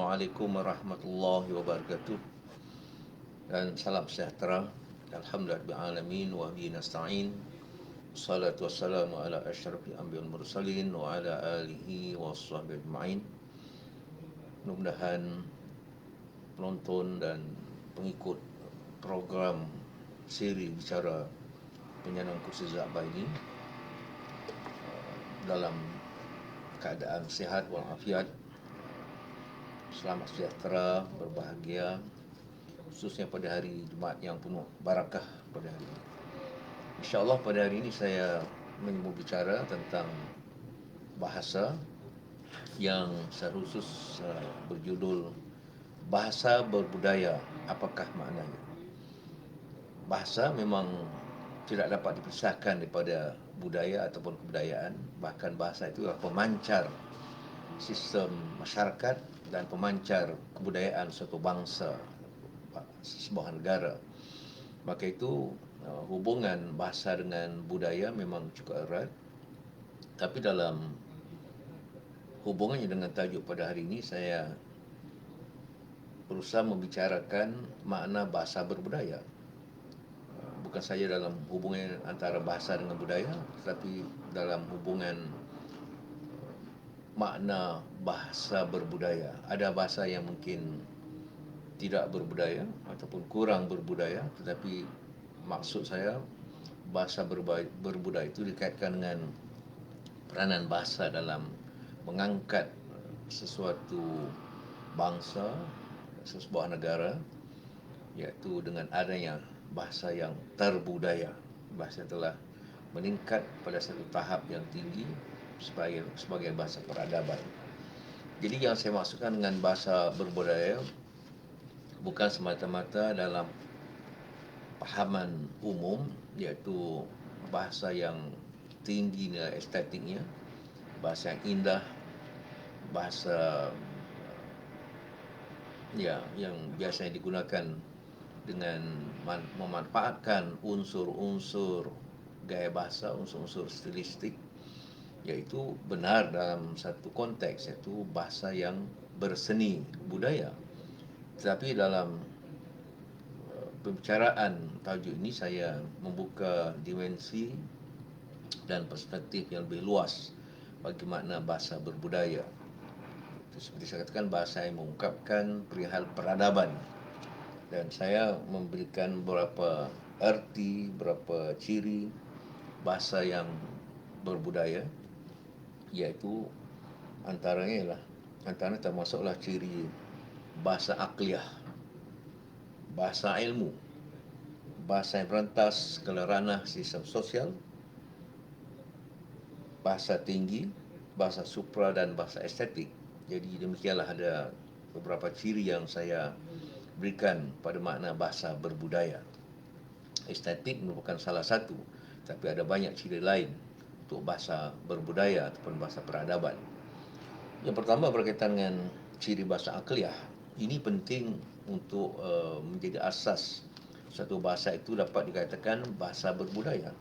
Assalamualaikum warahmatullahi wabarakatuh. Dan salam sejahtera. Alhamdulillah alamin wa bihi nasta'in. Wassalatu wassalamu ala asyrafil anbiya'i wal mursalin wa ala alihi wa sahbihi ajma'in. Mudah-mudahan penonton dan pengikut program siri bicara penyandang kursi Za'bah ini dalam keadaan sihat walafiat, selamat sejahtera, berbahagia, khususnya pada hari Jumaat yang penuh barakah pada hari ini. InsyaAllah pada hari ini saya mau bicara tentang bahasa yang secara khusus berjudul Bahasa Berbudaya, apakah maknanya? Bahasa memang tidak dapat dipisahkan daripada budaya ataupun kebudayaan. Bahkan bahasa itu adalah pemancar sistem masyarakat dan pemancar kebudayaan suatu bangsa, sebuah negara. Maka itu hubungan bahasa dengan budaya memang cukup erat. Tapi dalam hubungannya dengan tajuk pada hari ini, saya berusaha membicarakan makna bahasa berbudaya. Bukan saja dalam hubungan antara bahasa dengan budaya, tetapi dalam hubungan makna bahasa berbudaya. Ada bahasa yang mungkin tidak berbudaya ataupun kurang berbudaya, tetapi maksud saya bahasa berbudaya itu dikaitkan dengan peranan bahasa dalam mengangkat sesuatu bangsa, sebuah negara, iaitu dengan adanya bahasa yang terbudaya. Bahasa telah meningkat pada satu tahap yang tinggi sebagai bahasa peradaban. Jadi yang saya maksudkan dengan bahasa berbudaya bukan semata-mata dalam pahaman umum, iaitu bahasa yang tinggi nilai estetiknya, bahasa yang indah, bahasa yang biasanya digunakan dengan memanfaatkan unsur-unsur gaya bahasa, unsur-unsur stilistik, iaitu benar dalam satu konteks, iaitu bahasa yang berseni budaya. Tetapi dalam pembicaraan tajuk ini saya membuka dimensi dan perspektif yang lebih luas bagi makna bahasa berbudaya. Seperti saya katakan, bahasa yang mengungkapkan perihal peradaban. Dan saya memberikan beberapa arti, beberapa ciri bahasa yang berbudaya, iaitu antaranya termasuklah ciri bahasa akliyah, bahasa ilmu, bahasa yang berantas ke ranah sistem sosial, bahasa tinggi, bahasa supra dan bahasa estetik. Jadi demikianlah ada beberapa ciri yang saya berikan pada makna bahasa berbudaya. Estetik merupakan salah satu, tapi ada banyak ciri lain untuk bahasa berbudaya ataupun bahasa peradaban. Yang pertama berkaitan dengan ciri bahasa akliyah. Ini penting untuk menjadi asas satu bahasa itu dapat dikatakan bahasa berbudaya,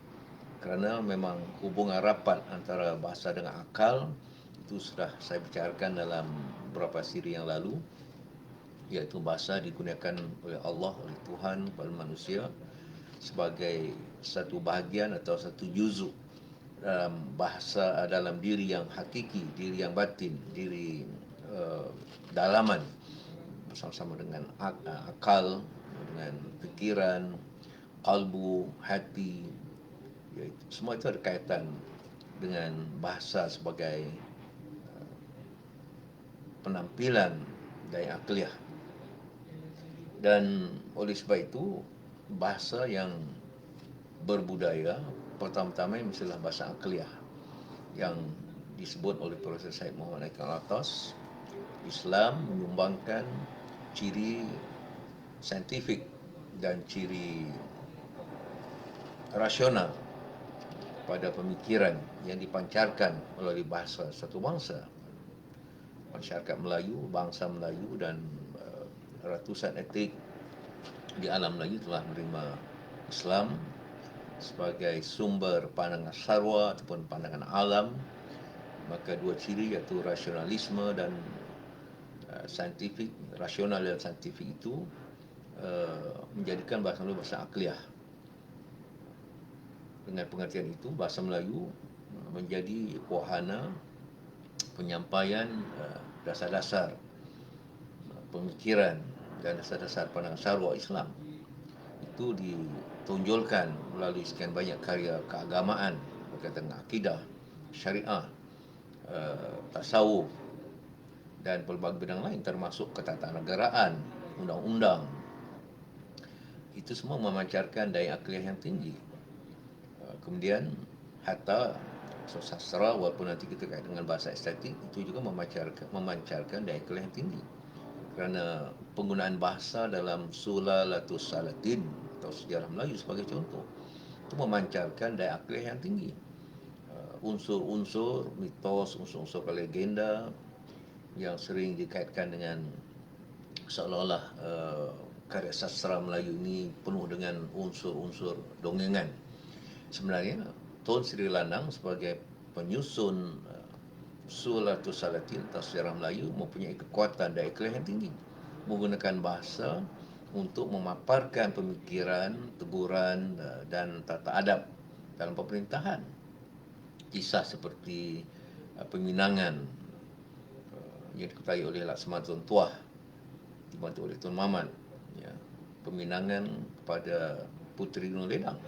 kerana memang hubungan rapat antara bahasa dengan akal itu sudah saya bicarakan dalam beberapa siri yang lalu, iaitu bahasa digunakan oleh Allah, oleh Tuhan kepada manusia sebagai satu bahagian atau satu juzuk dalam bahasa, dalam diri yang hakiki, diri yang batin, diri dalaman, bersama-sama dengan akal, dengan fikiran, kalbu, hati. Semua itu ada kaitan dengan bahasa sebagai penampilan daya akliyah. Dan oleh sebab itu, bahasa yang berbudaya pertama-tama mestilah bahasa akliyah yang disebut oleh Profesor Syed Muhammad Naik Al-Atas. Islam menyumbangkan ciri saintifik dan ciri rasional pada pemikiran yang dipancarkan melalui bahasa satu bangsa. Masyarakat Melayu, bangsa Melayu dan ratusan etnik di alam Melayu telah menerima Islam sebagai sumber pandangan sarwa ataupun pandangan alam. Maka dua ciri, iaitu rasionalisme dan saintifik, rasional dan saintifik itu menjadikan bahasa Melayu bahasa akliyah. Dengan pengertian itu, bahasa Melayu menjadi wahana penyampaian dasar-dasar pemikiran dan dasar-dasar pandangan syarah Islam. Itu ditonjolkan melalui sekian banyak karya keagamaan berkaitan dengan akidah, syariah, tasawuf dan pelbagai bidang lain, termasuk ketatanegaraan, undang-undang. Itu semua memancarkan daya akliyah yang tinggi. Kemudian hatta sastra, walaupun nanti kita kait dengan bahasa estetik, itu juga memancarkan daya akliyah yang tinggi. Kerana penggunaan bahasa dalam Sulalatus Salatin atau sejarah Melayu sebagai contoh, itu memancarkan daya akliyah yang tinggi. Unsur-unsur mitos, unsur-unsur legenda yang sering dikaitkan dengan seolah-olah karya sastra Melayu ini penuh dengan unsur-unsur dongengan. Sebenarnya Tun Sri Lanang sebagai penyusun Sulalatus Salatin atau sejarah Melayu mempunyai kekuatan daya akliyah yang tinggi, menggunakan bahasa untuk memaparkan pemikiran, teguran dan tata adab dalam pemerintahan. Kisah seperti peminangan yang diketahui oleh Laksamana Tun Tuah dibantu oleh Tun Mamat, ya, peminangan kepada Puteri Gunung Ledang,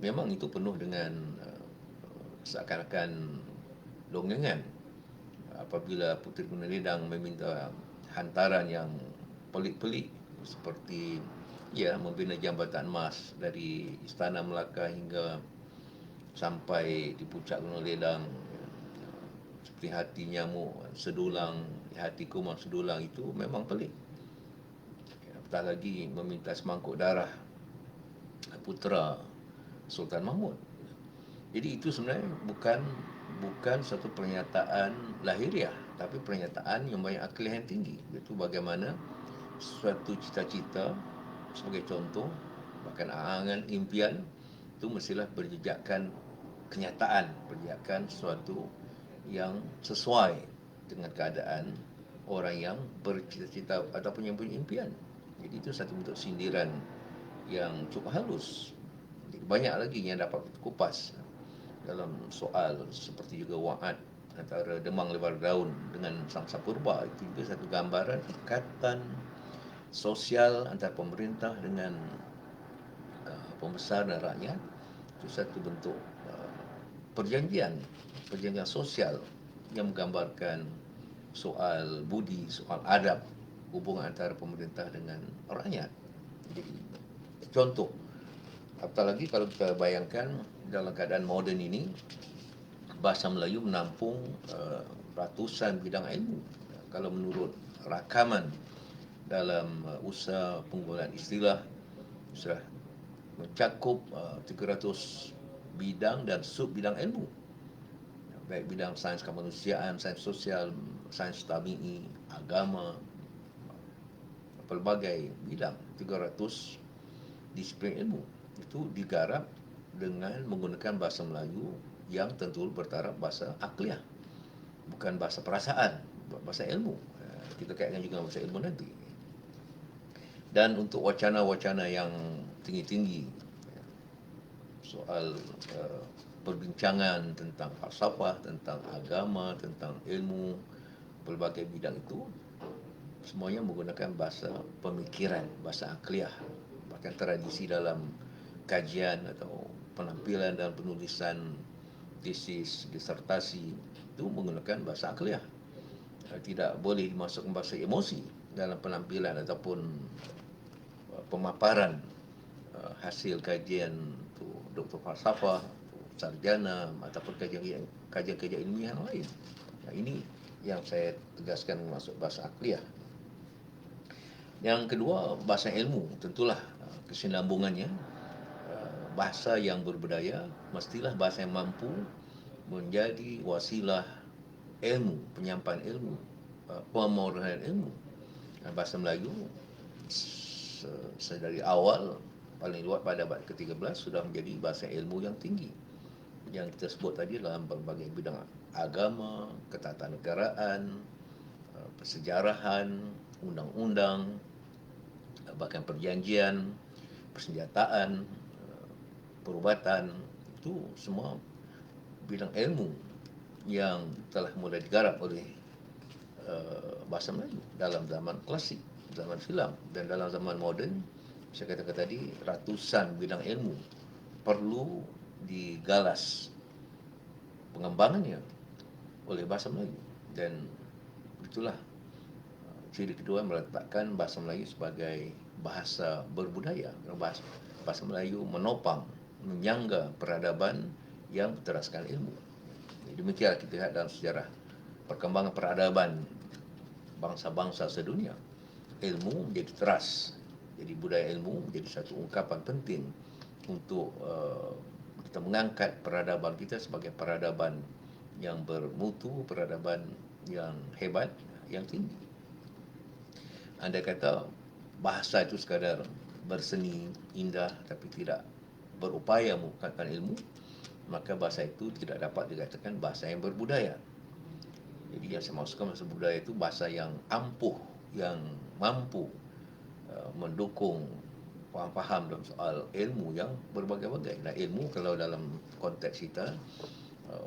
memang itu penuh dengan seakan-akan dongengan. Apabila Puteri Gunung Ledang meminta hantaran yang pelik-pelik, seperti membina jambatan emas dari Istana Melaka hingga sampai di puncak Gunung Ledang, seperti hati nyamuk sedulang, hati kuman sedulang, itu memang pelik. Apatah lagi meminta semangkuk darah putera Sultan Mahmud. Jadi itu sebenarnya bukan satu pernyataan lahiriah, tapi pernyataan yang banyak akliyah yang tinggi. Iaitu bagaimana suatu cita-cita, sebagai contoh, bahkan angan, impian, itu mestilah berjejakkan kenyataan, berjejakkan sesuatu yang sesuai dengan keadaan orang yang bercita-cita ataupun yang punya impian. Jadi itu satu bentuk sindiran yang cukup halus. Banyak lagi yang dapat kupas dalam soal, seperti juga wa'ad antara Demang Lebar Daun dengan Sangsa Purba. Itu juga satu gambaran ikatan sosial antara pemerintah dengan pembesar dan rakyat. Itu satu bentuk perjanjian sosial yang menggambarkan soal budi, soal adab, hubungan antara pemerintah dengan rakyat. Jadi contoh, apalagi kalau kita bayangkan dalam keadaan moden ini, bahasa Melayu menampung ratusan bidang ilmu. Kalau menurut rakaman dalam usaha penggunaan istilah, sudah mencakup 300 bidang dan sub bidang ilmu, baik bidang sains kemanusiaan, sains sosial, sains tabi'i, agama, pelbagai bidang, 300 disiplin ilmu. Itu digarap dengan menggunakan bahasa Melayu yang tentu bertaraf bahasa akliyah, bukan bahasa perasaan, bahasa ilmu. Kita kaitkan juga bahasa ilmu nanti. Dan untuk wacana-wacana yang tinggi-tinggi, soal perbincangan tentang falsafah, tentang agama, tentang ilmu, pelbagai bidang itu, semuanya menggunakan bahasa pemikiran, bahasa akliyah. Bahkan tradisi dalam kajian atau penampilan dan penulisan tesis, disertasi, itu menggunakan bahasa akliyah. Tidak boleh dimasukkan bahasa emosi dalam penampilan ataupun pemaparan hasil kajian doktor falsafah, sarjana, ataupun kajian ilmiah yang lain. Ini yang saya tegaskan maksud bahasa akliyah. Yang kedua, bahasa ilmu. Tentulah kesinambungannya, bahasa yang berbudaya mestilah bahasa yang mampu menjadi wasilah ilmu, penyampaian ilmu, pemorehan ilmu. Bahasa Melayu dari awal, paling luas pada abad ke-13, sudah menjadi bahasa ilmu yang tinggi, yang kita sebut tadi dalam berbagai bidang agama, ketatanegaraan, persejarahan, undang-undang, bahkan perjanjian, persenjataan, perubatan, itu semua bidang ilmu yang telah mulai digarap oleh bahasa Melayu dalam zaman klasik, zaman silam, dan dalam zaman moden. Saya katakan tadi, ratusan bidang ilmu perlu digalas pengembangannya oleh bahasa Melayu, dan itulah ciri kedua meletakkan bahasa Melayu sebagai bahasa berbudaya. Bahasa Melayu menopang, menyangga peradaban yang berteraskan ilmu. Demikianlah kita lihat dalam sejarah perkembangan peradaban bangsa-bangsa sedunia. Ilmu menjadi teras, jadi budaya ilmu menjadi satu ungkapan penting untuk kita mengangkat peradaban kita sebagai peradaban yang bermutu, peradaban yang hebat, yang tinggi. Anda kata bahasa itu sekadar berseni, indah, tapi tidak berupaya mengungkapkan ilmu, maka bahasa itu tidak dapat dikatakan bahasa yang berbudaya. Jadi yang saya maksudkan bahasa budaya itu bahasa yang ampuh, yang mampu mendukung faham-faham dalam soal ilmu yang berbagai-bagai. Nah, ilmu kalau dalam konteks kita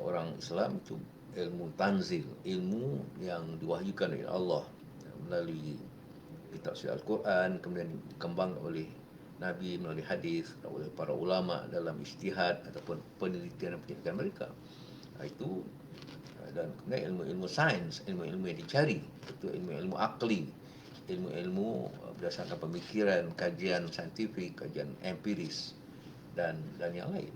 orang Islam itu ilmu tanzil, ilmu yang diwahyukan oleh Allah melalui kitab suci Al-Quran, kemudian dikembangkan oleh Nabi melalui hadis, oleh para ulama dalam ijtihad ataupun penelitian dan penyelidikan mereka. Itu, dan kemudian ilmu-ilmu sains, ilmu-ilmu yang dicari, itu ilmu-ilmu akli, ilmu-ilmu berdasarkan pemikiran, kajian saintifik, kajian empiris, dan yang lain.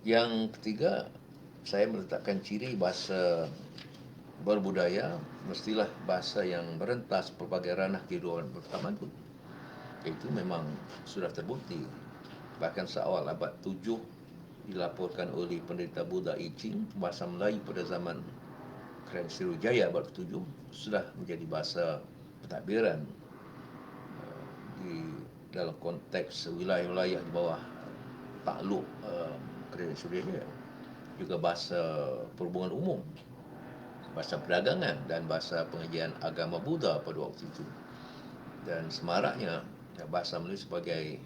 Yang ketiga, saya meletakkan ciri bahasa berbudaya mestilah bahasa yang merentas pelbagai ranah kehidupan bertamadun. Itu memang sudah terbukti. Bahkan seawal abad 7 dilaporkan oleh pendeta Buddha I Ching, bahasa Melayu pada zaman Kerajaan Sriwijaya abad ke-7 sudah menjadi bahasa pentadbiran di dalam konteks wilayah-wilayah di bawah takluk Kerajaan Sriwijaya. Juga bahasa perhubungan umum, bahasa perdagangan, dan bahasa pengajian agama Buddha pada waktu itu. Dan semaraknya bahasa Melayu sebagai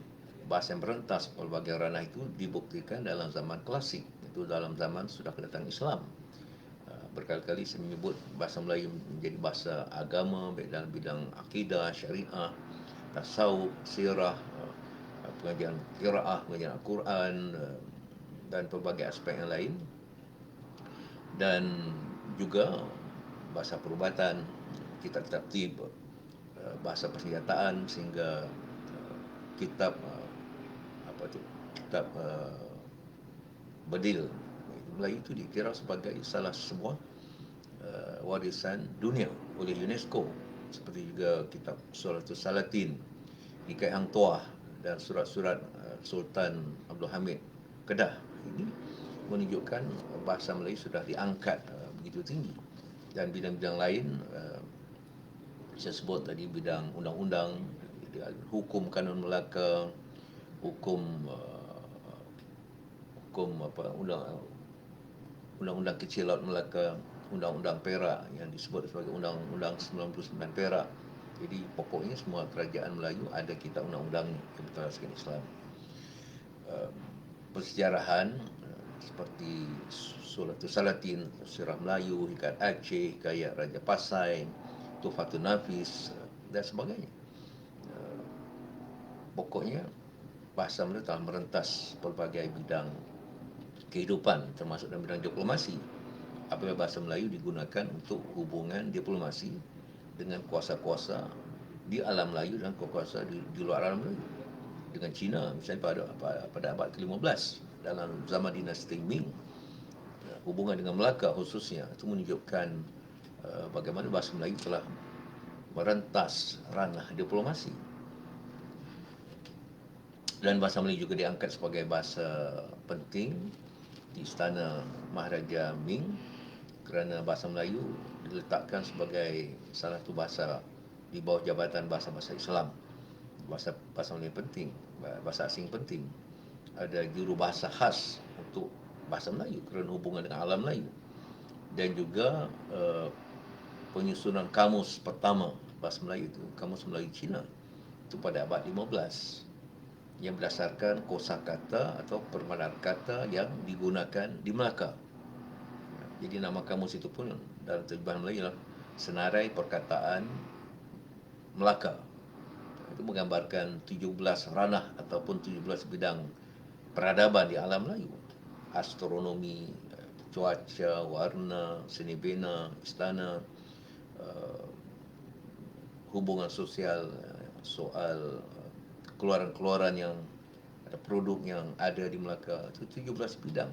bahasa yang merentas pelbagai ranah itu dibuktikan dalam zaman klasik, itu dalam zaman sudah kedatangan Islam. Berkali-kali saya menyebut bahasa Melayu menjadi bahasa agama, baik dalam bidang akidah, syariah, tasawuf, sirah, pengajian qiraah, pengajian Al-Quran, dan pelbagai aspek yang lain. Dan juga bahasa perubatan, kitab-kitab tib, bahasa persenjataan, sehingga kitab kitab bedil Melayu itu dikira sebagai salah sebuah warisan dunia oleh UNESCO, seperti juga kitab Suratul Salatin, Hikayat Hang Tuah, dan surat-surat Sultan Abdul Hamid Kedah. Ini menunjukkan bahasa Melayu sudah diangkat begitu tinggi. Dan bidang-bidang lain, saya sebut tadi bidang undang-undang, hukum kanun Melaka, hukum undang-undang kecil Laut Melaka, undang-undang Perak yang disebut sebagai undang-undang 99 Perak. Jadi pokoknya semua kerajaan Melayu ada kitab undang-undangnya yang berasaskan Islam. Persejarahan seperti Suratul Salatin, Sirah Melayu, Hikayat Aceh, Hikayat Raja Pasai, Tuhfatun Nafis, dan sebagainya. Pokoknya bahasa Melayu telah merentas pelbagai bidang kehidupan, termasuk dalam bidang diplomasi. Apabila bahasa Melayu digunakan untuk hubungan diplomasi dengan kuasa-kuasa di alam Melayu dan kuasa di luar alam Melayu. Dengan Cina misalnya pada abad ke-15 dalam zaman dinasti Ming, hubungan dengan Melaka khususnya itu menunjukkan bagaimana bahasa Melayu telah merentas ranah diplomasi. Dan bahasa Melayu juga diangkat sebagai bahasa penting di Istana Maharaja Ming, kerana bahasa Melayu diletakkan sebagai salah satu bahasa di bawah jabatan bahasa-bahasa Islam. Bahasa Melayu penting, bahasa asing penting. Ada juru bahasa khas untuk bahasa Melayu kerana hubungan dengan alam Melayu. Dan juga penyusunan kamus pertama bahasa Melayu itu, Kamus Melayu Cina, itu pada abad 15, yang berdasarkan kosakata atau permainan kata yang digunakan di Melaka. Jadi nama kamus itu pun dalam terjemahan Melayu ialah Senarai Perkataan Melaka. Itu menggambarkan 17 ranah ataupun 17 bidang peradaban di alam Melayu. Astronomi, cuaca, warna, seni bina, istana, hubungan sosial, soal keluaran-keluaran yang ada, produk yang ada di Melaka. Itu 17 bidang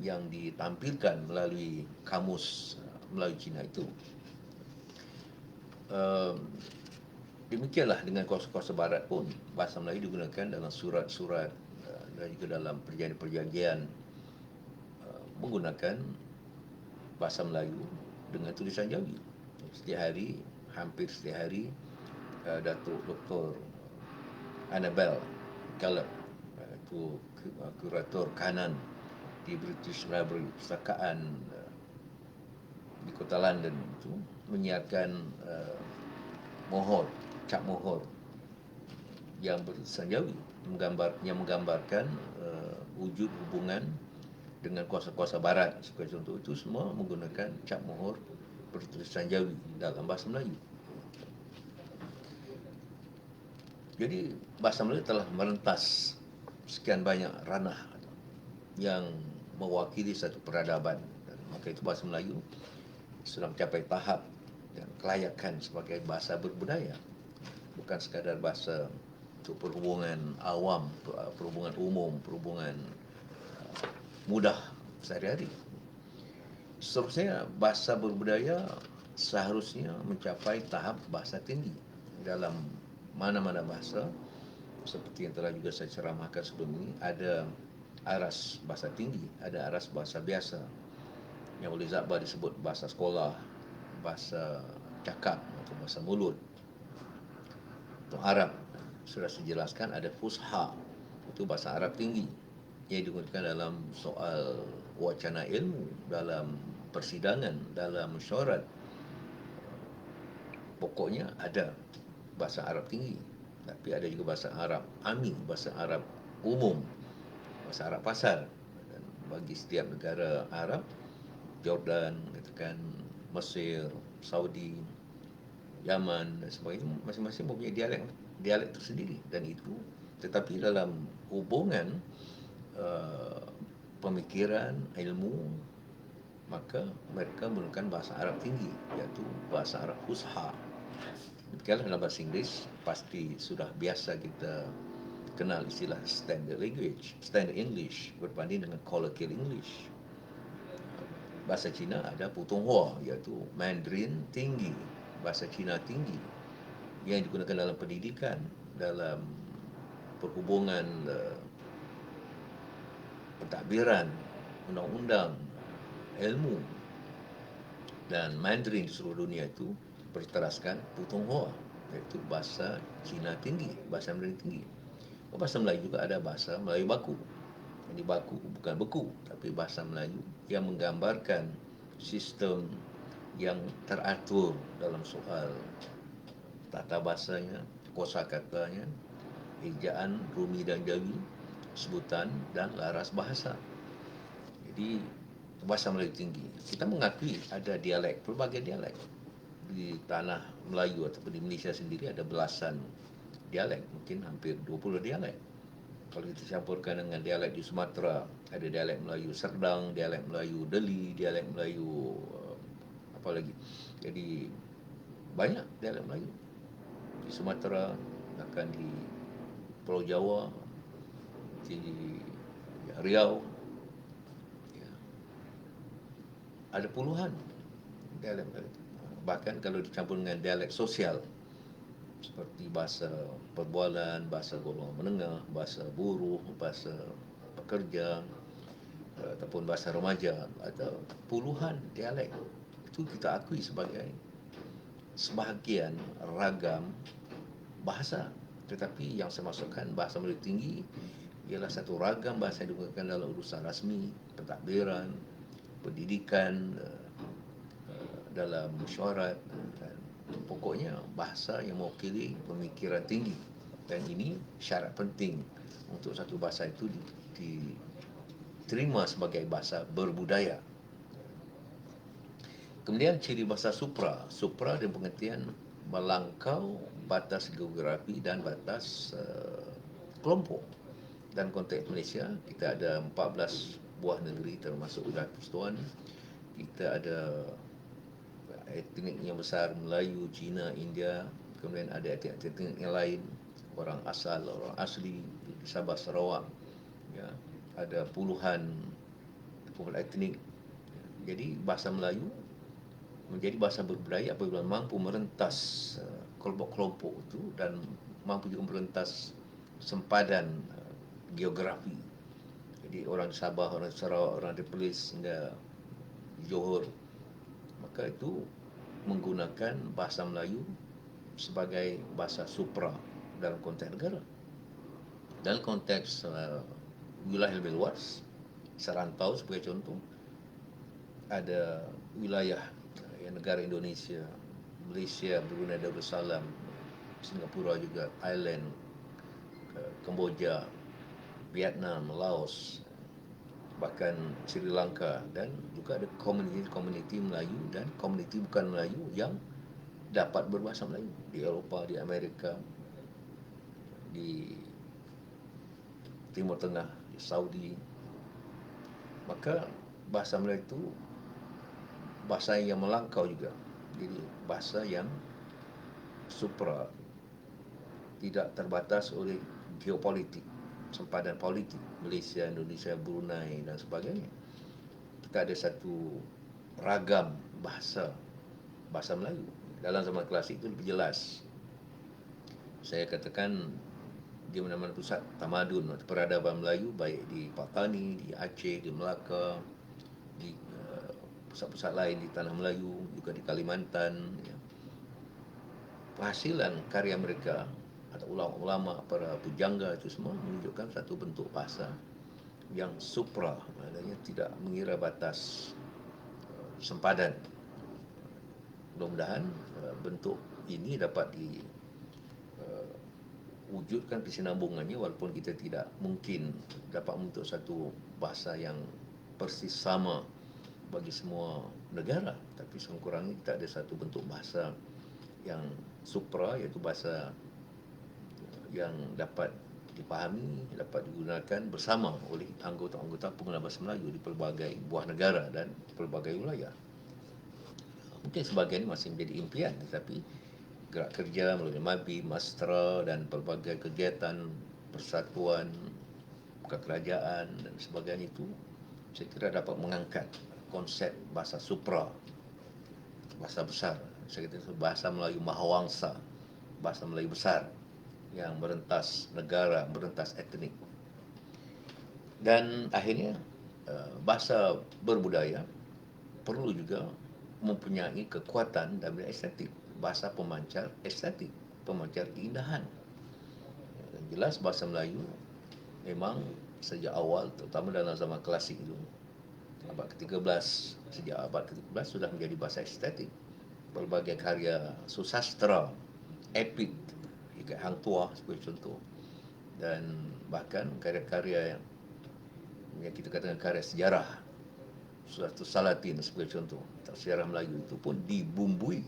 yang ditampilkan melalui kamus Melayu Cina itu. Demikianlah dengan kuasa-kuasa barat pun, bahasa Melayu digunakan dalam surat-surat dan juga dalam perjanjian-perjanjian menggunakan bahasa Melayu dengan tulisan Jawi. Hampir setiap hari, Datuk Dr. Annabel Gallup, itu kurator kanan di British Library, perpustakaan di kota London itu, menyiarkan cap mohor yang bertulisan Jawi, yang menggambarkan wujud hubungan dengan kuasa-kuasa barat. Sebagai contoh, itu semua menggunakan cap mohor bertulisan Jawi dalam bahasa Melayu. Jadi bahasa Melayu telah merentas sekian banyak ranah yang mewakili satu peradaban. Dan maka itu bahasa Melayu sudah mencapai tahap dan kelayakan sebagai bahasa berbudaya, bukan sekadar bahasa untuk perhubungan awam, perhubungan umum, perhubungan mudah sehari-hari. Seterusnya, bahasa berbudaya seharusnya mencapai tahap bahasa tinggi. Dalam mana-mana bahasa, seperti yang telah juga saya ceramahkan sebelum ini, ada aras bahasa tinggi, ada aras bahasa biasa, yang oleh Zakbar disebut bahasa sekolah, bahasa cakap atau bahasa mulut. Untuk Arab, sudah saya jelaskan, ada fusha, itu bahasa Arab tinggi, yang digunakan dalam soal wacana ilmu, dalam persidangan, dalam mesyuarat. Pokoknya ada bahasa Arab tinggi, tapi ada juga bahasa Arab ami, bahasa Arab umum, bahasa Arab pasar. Dan bagi setiap negara Arab, Jordan, katakan Mesir, Saudi, Yaman dan sebagainya, masing-masing mempunyai dialek tersendiri. Dan itu, tetapi dalam hubungan pemikiran, ilmu, maka mereka menggunakan bahasa Arab tinggi, iaitu bahasa Arab fusha. Demikianlah dalam bahasa Inggeris, pasti sudah biasa kita kenal istilah standard language, standard English berbanding dengan colloquial English. Bahasa Cina ada Putonghua, iaitu Mandarin tinggi, bahasa Cina tinggi, yang digunakan dalam pendidikan, dalam perhubungan pentadbiran, undang-undang, ilmu. Dan Mandarin di seluruh dunia itu berteraskan Putonghua, iaitu bahasa Cina tinggi, bahasa Mandarin tinggi. Bahasa Melayu juga ada bahasa Melayu baku. Ini baku bukan beku, tapi bahasa Melayu yang menggambarkan sistem yang teratur dalam soal tata bahasanya, kosakatanya, ejaan, rumi dan jawi, sebutan dan laras bahasa. Jadi bahasa Melayu tinggi. Kita mengakui ada dialek, pelbagai dialek. Di tanah Melayu ataupun di Malaysia sendiri ada belasan dialek, mungkin hampir 20 dialek. Kalau kita campurkan dengan dialek di Sumatera, ada dialek Melayu Serdang, dialek Melayu Deli, dialek Melayu apa lagi. Jadi banyak dialek Melayu di Sumatera, bahkan di Pulau Jawa, di Riau, ya, ada puluhan dialek Melayu. Bahkan kalau dicampur dengan dialek sosial, seperti bahasa perbualan, bahasa golongan menengah, bahasa buruh, bahasa pekerja, ataupun bahasa remaja, ada puluhan dialek. Itu kita akui sebagai sebahagian ragam bahasa. Tetapi yang saya maksudkan bahasa Melayu tinggi ialah satu ragam bahasa yang digunakan dalam urusan rasmi, pentadbiran, pendidikan, dalam mesyuarat, dan pokoknya bahasa yang mewakili pemikiran tinggi, dan ini syarat penting untuk satu bahasa itu diterima sebagai bahasa berbudaya. Kemudian ciri bahasa supra. Supra dengan pengertian melangkau batas geografi dan batas kelompok. Dan konteks Malaysia, kita ada 14 buah negeri termasuk Wilayah Persekutuan. Kita ada etnik yang besar, Melayu, Cina, India. Kemudian ada etnik yang lain, orang asli di Sabah, Sarawak. Ya, ada puluhan etnik. Jadi bahasa Melayu menjadi bahasa berbudaya apabila mampu merentas kelompok-kelompok itu dan mampu juga merentas sempadan geografi. Jadi orang Sabah, orang Sarawak, orang di Perlis hingga Johor, maka itu menggunakan bahasa Melayu sebagai bahasa supra dalam konteks negara. Dalam konteks wilayah lebih luas, serantau sebagai contoh, ada wilayah negara Indonesia, Malaysia, Brunei Darussalam, Singapura juga, Thailand, Kemboja, Vietnam, Laos, bahkan Sri Lanka, dan juga ada komuniti Melayu dan komuniti bukan Melayu yang dapat berbahasa Melayu di Eropah, di Amerika, di Timur Tengah, di Saudi. Maka bahasa Melayu itu bahasa yang melangkau juga. Jadi bahasa yang supra, tidak terbatas oleh geopolitik, sempadan politik Malaysia, Indonesia, Brunei dan sebagainya. Kita ada satu ragam bahasa Melayu. Dalam zaman klasik itu lebih jelas. Saya katakan di mana-mana pusat tamadun atau peradaban Melayu, baik di Patani, di Aceh, di Melaka, di pusat-pusat lain di Tanah Melayu, juga di Kalimantan, ya. Penghasilan karya mereka atau ulama-ulama, para pujangga itu semua menunjukkan satu bentuk bahasa yang supra, maknanya tidak mengira batas sempadan. Mudah-mudahan bentuk ini dapat diwujudkan kesinambungannya, walaupun kita tidak mungkin dapat membentuk satu bahasa yang persis sama bagi semua negara, tapi sekurang-kurangnya kita ada satu bentuk bahasa yang supra, iaitu bahasa yang dapat dipahami, dapat digunakan bersama oleh anggota-anggota pengguna bahasa Melayu di pelbagai buah negara dan pelbagai wilayah. Mungkin sebahagian masih menjadi impian, tetapi gerak kerja melalui MABI, Mastra dan pelbagai kegiatan persatuan, kekerajaan dan sebagainya itu, saya kira dapat mengangkat konsep bahasa supra, bahasa besar. Saya kata bahasa Melayu mahawangsa, bahasa Melayu besar yang merentas negara, merentas etnik. Dan akhirnya bahasa berbudaya perlu juga mempunyai kekuatan dalam estetik, bahasa pemancar estetik, pemancar keindahan. Dan jelas bahasa Melayu memang sejak awal, terutama dalam zaman klasik itu, abad ke-13, sejak abad ke-13 sudah menjadi bahasa estetik. Berbagai karya susastra, epik, ikat hang tuah sebagai contoh, dan bahkan karya-karya yang kita katakan karya sejarah, suatu Salatin sebagai contoh, sejarah Melayu itu pun dibumbui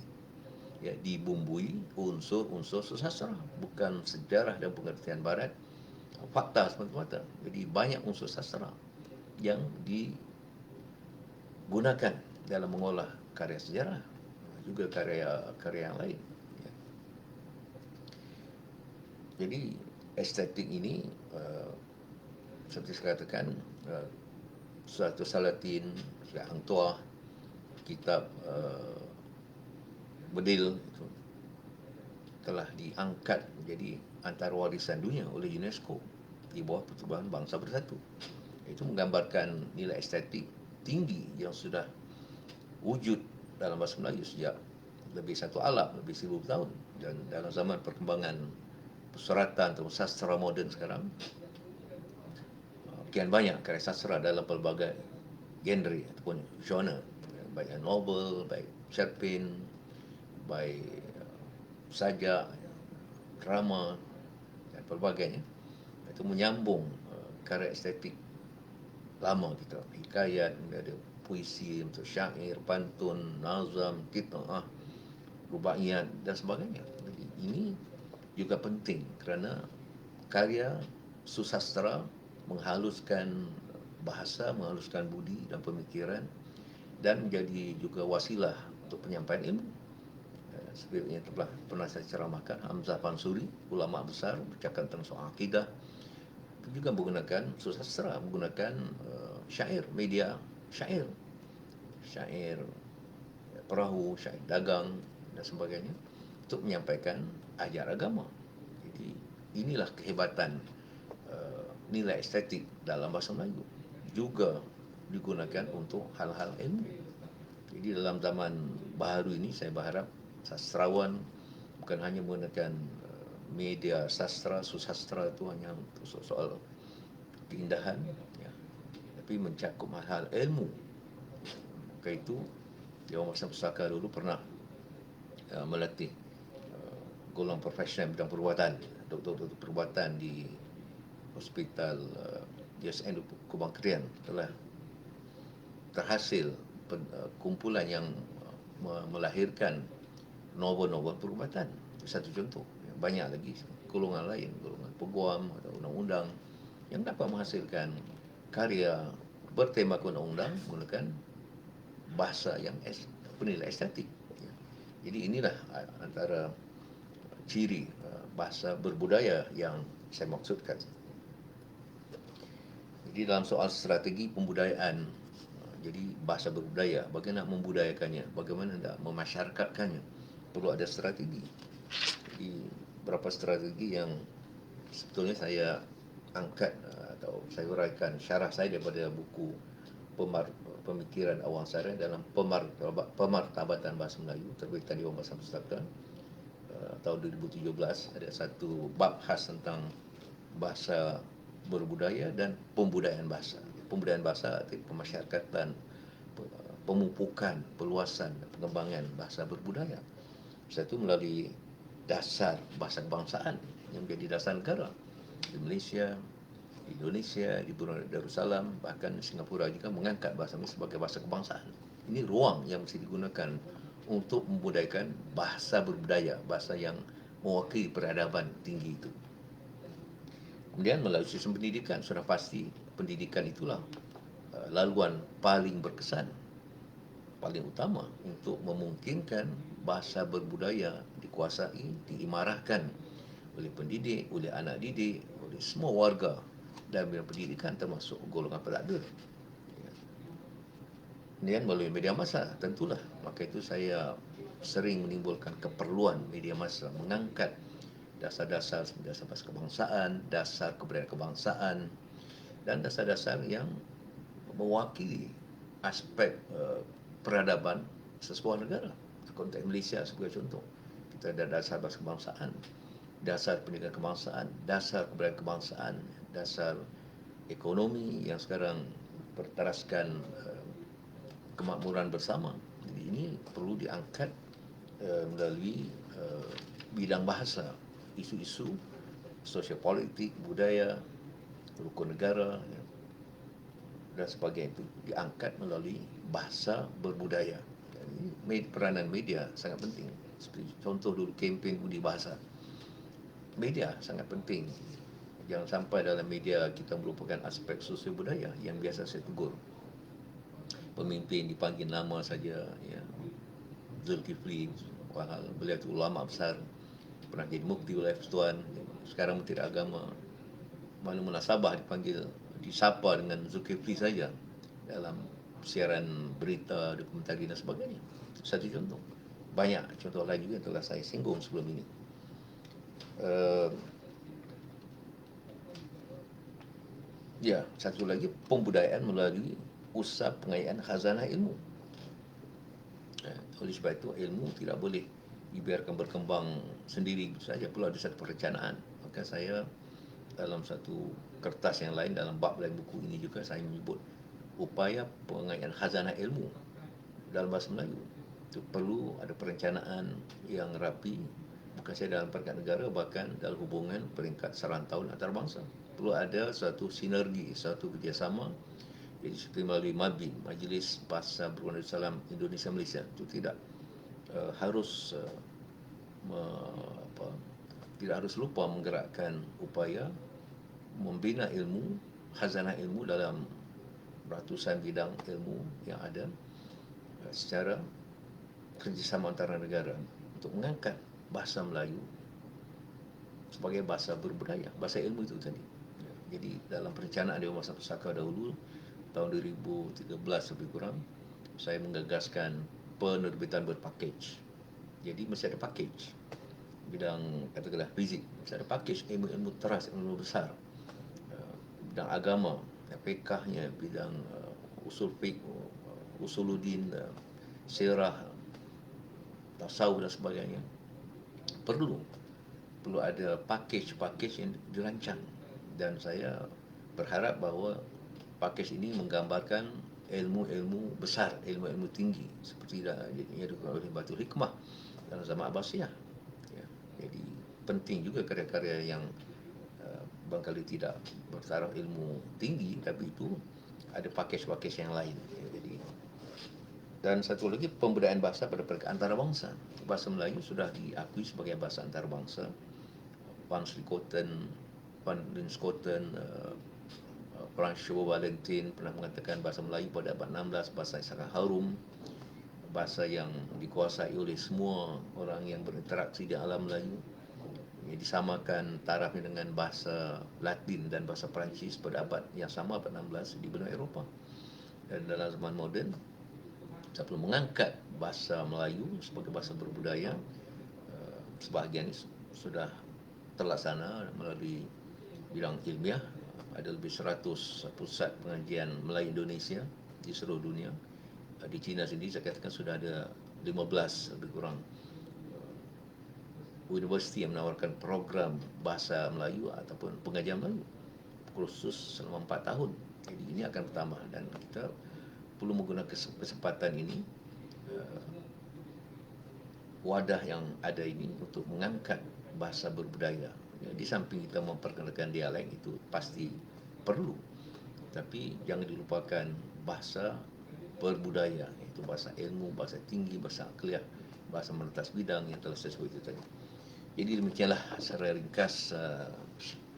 unsur-unsur susastra, bukan sejarah dan pengertian barat, fakta semata-mata. Jadi banyak unsur sastra yang digunakan dalam mengolah karya sejarah, juga karya-karya yang lain. Jadi estetik ini seperti saya katakan, suatu Salatin, Hang Tuah, kitab Bedil itu telah diangkat menjadi antara warisan dunia oleh UNESCO di bawah Pertubuhan Bangsa Bersatu. Itu menggambarkan nilai estetik tinggi yang sudah wujud dalam bahasa Melayu sejak lebih satu abad, lebih 1000 tahun. Dan dalam zaman perkembangan persuratan atau sastra moden sekarang, kian banyak karya sastra dalam pelbagai genre ataupun genre, baik novel, baik cerpen, by sajak, drama dan pelbagainya. Itu menyambung karya estetik lama kita. Hikayat, ada puisi untuk syair, pantun, nazam, qitaah, rubaiyat dan sebagainya. Jadi ini juga penting kerana karya susastra menghaluskan bahasa, menghaluskan budi dan pemikiran dan menjadi juga wasilah untuk penyampaian ilmu. Sebenarnya telah pernah saya ceramahkan Hamzah Pansuri, ulama besar, bercakap tentang soal akidah. Itu juga menggunakan susastra, menggunakan syair, media syair, syair perahu, syair dagang dan sebagainya untuk menyampaikan ajar agama. Jadi inilah kehebatan nilai estetik dalam bahasa Melayu, juga digunakan untuk hal-hal ilmu. Jadi dalam zaman baharu ini saya berharap sastrawan bukan hanya menggunakan media sastra, susastra itu hanya untuk soal keindahan, ya, tapi mencakup hal-hal ilmu. Maka itu Dewan Masa Pusaka dulu pernah melatih golongan profesional bidang perubatan, doktor-doktor perubatan di Hospital JSN Kubang Krian. Telah terhasil kumpulan yang melahirkan novel-novel perubatan. Itu satu contoh. Banyak lagi golongan lain, golongan peguam atau undang-undang yang dapat menghasilkan karya bertemakan undang-undang menggunakan bahasa yang bernilai estetik. Jadi inilah antara ciri bahasa berbudaya yang saya maksudkan. Jadi dalam soal strategi pembudayaan, jadi bahasa berbudaya, bagaimana membudayakannya, bagaimana nak memasyarakatkannya, perlu ada strategi. Jadi berapa strategi yang sebetulnya saya angkat atau saya uraikan syarah saya daripada buku Pemikiran Awang Sara dalam Pemartabatan Bahasa Melayu terbitan Dewan Bahasa Pustaka tahun 2017. Ada satu bab khas tentang bahasa berbudaya dan pembudayaan bahasa. Pembudayaan bahasa arti pemasyarakatan, pemupukan, peluasan, pengembangan bahasa berbudaya. Satu melalui dasar bahasa kebangsaan yang menjadi dasar negara di Malaysia, di Indonesia, di Brunei Darussalam, bahkan Singapura juga mengangkat bahasa ini sebagai bahasa kebangsaan. Ini ruang yang mesti digunakan untuk membudayakan bahasa berbudaya, bahasa yang mewakili peradaban tinggi itu. Kemudian melalui sistem pendidikan, sudah pasti pendidikan itulah laluan paling berkesan, paling utama untuk memungkinkan bahasa berbudaya dikuasai, diimarahkan oleh pendidik, oleh anak didik, oleh semua warga dalam bidang pendidikan termasuk golongan pentadbir. Kemudian melalui media massa tentulah, maka itu saya sering menimbulkan keperluan media massa mengangkat dasar-dasar bahasa kebangsaan, dasar kebudayaan kebangsaan dan dasar-dasar yang mewakili aspek peradaban sesebuah negara. Konteks Malaysia sebagai contoh, kita ada dasar bahasa kebangsaan, dasar pendidikan kebangsaan, dasar kebudayaan kebangsaan, dasar ekonomi yang sekarang bertaraskan kemakmuran bersama. Jadi ini perlu diangkat melalui bidang bahasa, isu-isu sosiopolitik, budaya, rukun negara dan sebagainya itu diangkat melalui bahasa berbudaya. Jadi peranan media sangat penting. Seperti contoh dulu kempen budi bahasa. Media sangat penting. Jangan sampai dalam media kita melupakan aspek sosial budaya yang biasa saya tegur. Pemimpin dipanggil nama saja, ya. Zulkifli, beliau itu ulama besar, pernah jadi mufti wilayah Persatuan, sekarang Menteri Agama. Mana munasabah dipanggil, disapa dengan Zulkifli saja dalam siaran berita, dokumentari dan sebagainya. Satu contoh. Banyak contoh lain juga yang telah saya singgung sebelum ini. Ya, satu lagi pembudayaan melalui usaha pengayaan khazanah ilmu. Oleh sebab itu ilmu tidak boleh dibiarkan berkembang sendiri saja, perlu ada satu perencanaan. Maka saya dalam satu kertas yang lain, dalam bab lain buku ini juga saya menyebut upaya pengayaan khazanah ilmu dalam bahasa Melayu. Itu perlu ada perencanaan yang rapi, bukan saja dalam peringkat negara, bahkan dalam hubungan peringkat serantau antarabangsa. Perlu ada suatu sinergi, suatu kerjasama. Jadi seperti melalui MABI, Majlis Bahasa Berhubungan Darussalam Indonesia Malaysia, itu tidak harus apa, tidak harus lupa menggerakkan upaya membina ilmu, khazanah ilmu dalam ratusan bidang ilmu yang ada secara kerjasama antara negara untuk mengangkat bahasa Melayu sebagai bahasa berbudaya, bahasa ilmu itu tadi. Jadi dalam perencanaan Dewan Bahasa Pusaka dahulu, tahun 2013 lebih kurang, saya menggagaskan penerbitan berpackage. Jadi mesti ada package bidang, katakanlah fizik, mesti ada package ilmu-ilmu teras, ilmu besar, bidang agama, fiqahnya, bidang usul fiqh, usuluddin, sirah, tasawuf dan sebagainya. Perlu ada package yang dirancang, dan saya berharap bahawa package ini menggambarkan ilmu-ilmu besar, ilmu-ilmu tinggi seperti yang dikatakan oleh Batul Hikmah dalam zaman Abbasiyah. Ya, jadi penting juga karya-karya yang barangkali tidak bertaraf ilmu tinggi, tapi itu ada package-package yang lain. Ya, jadi, dan satu lagi, pembudayaan bahasa pada peringkat antarabangsa. Bahasa Melayu sudah diakui sebagai bahasa antarabangsa. Van Slikoten, Van Linschoten, Francois Valentin pernah mengatakan bahasa Melayu pada abad 16 bahasa yang sangat harum, bahasa yang dikuasai oleh semua orang yang berinteraksi di alam Melayu. Ia disamakan tarafnya dengan bahasa Latin dan bahasa Perancis pada abad yang sama, abad 16 di benua Eropah. Dan dalam zaman moden, kita perlu mengangkat bahasa Melayu sebagai bahasa berbudaya. Sebahagian sudah terlaksana melalui bidang ilmiah. Ada lebih 100 pusat pengajian Melayu Indonesia di seluruh dunia. Di China sendiri saya katakan sudah ada 15 lebih kurang universiti yang menawarkan program bahasa Melayu ataupun pengajian Melayu kursus selama 4 tahun. Jadi ini akan bertambah, dan kita perlu menggunakan kesempatan ini, wadah yang ada ini, untuk mengangkat bahasa berbudaya. Di samping kita memperkenalkan dialek, itu pasti perlu, tapi jangan dilupakan bahasa berbudaya, itu bahasa ilmu, bahasa tinggi, bahasa akliyah, bahasa menetas bidang yang telah saya sebut itu tadi. Jadi demikianlah secara ringkas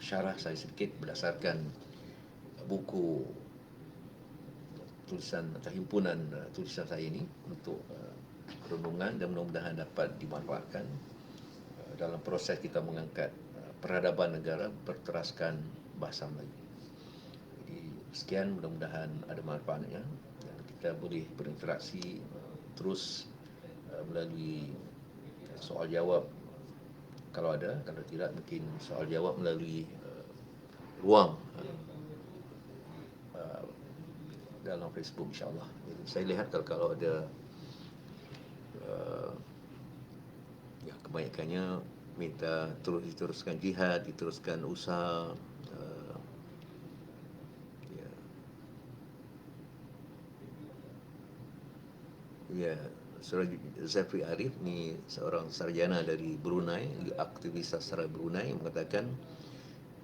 syarah saya sedikit berdasarkan buku tulisan atau himpunan tulisan saya ini untuk renungan, dan mudah-mudahan dapat dimanfaatkan dalam proses kita mengangkat peradaban negara berteraskan bahasa Melayu. Jadi sekian, mudah-mudahan ada manfaatnya, dan kita boleh berinteraksi terus melalui soal jawab kalau ada, kalau tidak mungkin soal jawab melalui ruang dalam Facebook, insyaAllah. Jadi saya lihat kalau ada ya, kebanyakannya minta diteruskan jihad, diteruskan usaha. Ya, Saudara Zafri Arif ni seorang sarjana dari Brunei, aktivis sastra Brunei, mengatakan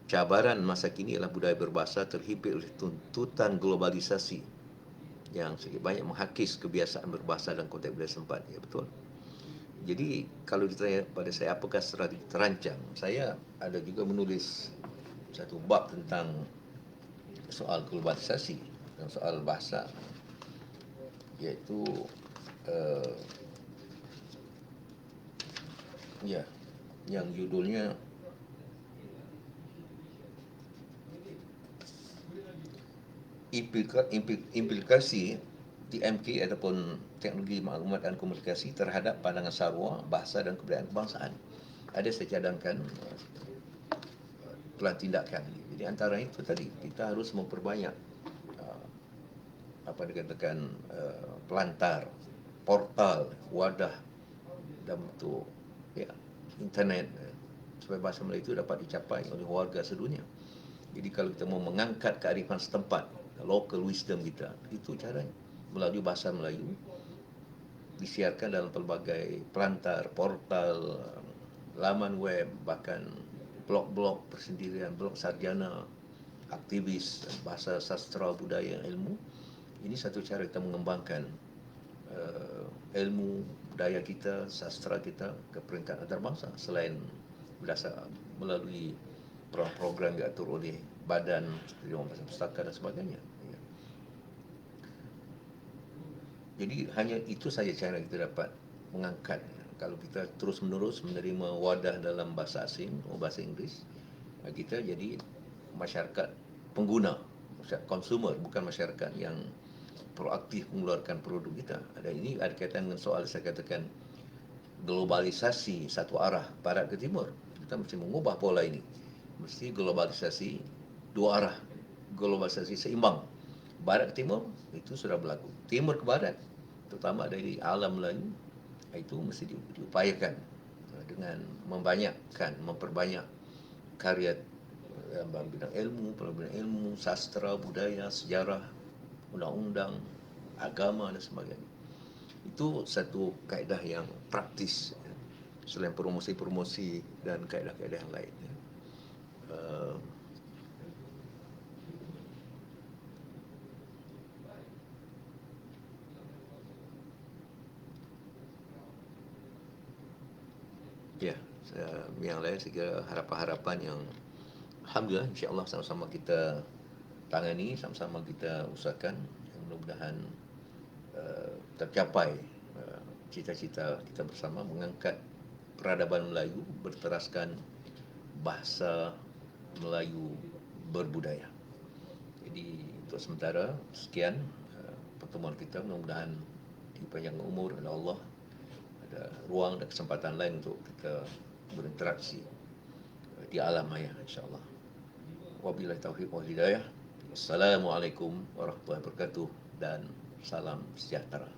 cabaran masa kini ialah budaya berbahasa terhimpit oleh tuntutan globalisasi yang sedikit banyak menghakis kebiasaan berbahasa dan konteks budaya sempat. Ya, betul. Jadi kalau ditanya pada saya apakah strategi terancam, saya ada juga menulis satu bab tentang soal globalisasi dan soal bahasa, iaitu ya, yang judulnya implikasi TMK ataupun teknologi maklumat dan komunikasi terhadap pandangan sarwa, bahasa dan kebudayaan kebangsaan. Ada saya cadangkan plan tindakan. Jadi antara itu tadi, kita harus memperbanyak apa dikatakan pelantar, portal, wadah dalam bentuk ya, internet, supaya bahasa Melayu itu dapat dicapai oleh warga sedunia. Jadi kalau kita mau mengangkat kearifan setempat, local wisdom kita, itu caranya melalui bahasa Melayu, disiarkan dalam pelbagai pelantar, portal, laman web, bahkan blog-blog persendirian, blog sarjana, aktivis bahasa sastra budaya ilmu. Ini satu cara kita mengembangkan ilmu budaya kita, sastra kita ke peringkat antarabangsa selain berdasar melalui program yang diatur oleh badan Dewan Bahasa Pustaka dan sebagainya. Ya. Jadi hanya itu saja cara kita dapat mengangkat. Kalau kita terus-menerus menerima wadah dalam bahasa asing atau bahasa Inggeris, kita jadi masyarakat pengguna, masyarakat consumer, bukan masyarakat yang proaktif mengeluarkan produk kita. Ini ada kaitan dengan soal saya katakan globalisasi satu arah barat ke timur. Kita mesti mengubah pola ini. Mesti globalisasi dua arah, globalisasi seimbang. Barat ke timur itu sudah berlaku. Timur ke barat, terutama dari alam Melayu, itu mesti diupayakan dengan memperbanyak karya dalam bidang ilmu, sastra, budaya, sejarah, undang-undang, agama dan sebagainya. Itu satu kaedah yang praktis, selain promosi-promosi dan kaedah-kaedah yang lain. Ya, yang lain saya kira harapan-harapan yang alhamdulillah insya-Allah sama-sama kita tangani, sama-sama kita usahakan, mudah-mudahan tercapai cita-cita kita bersama mengangkat peradaban Melayu berteraskan bahasa Melayu berbudaya. Jadi untuk sementara sekian pertemuan kita, mudah-mudahan dipanjangkan umur oleh Allah, ada ruang dan kesempatan lain untuk kita berinteraksi di alam maya insya-Allah. Wabillahi taufiq wal hidayah. Assalamualaikum warahmatullahi wabarakatuh dan salam sejahtera.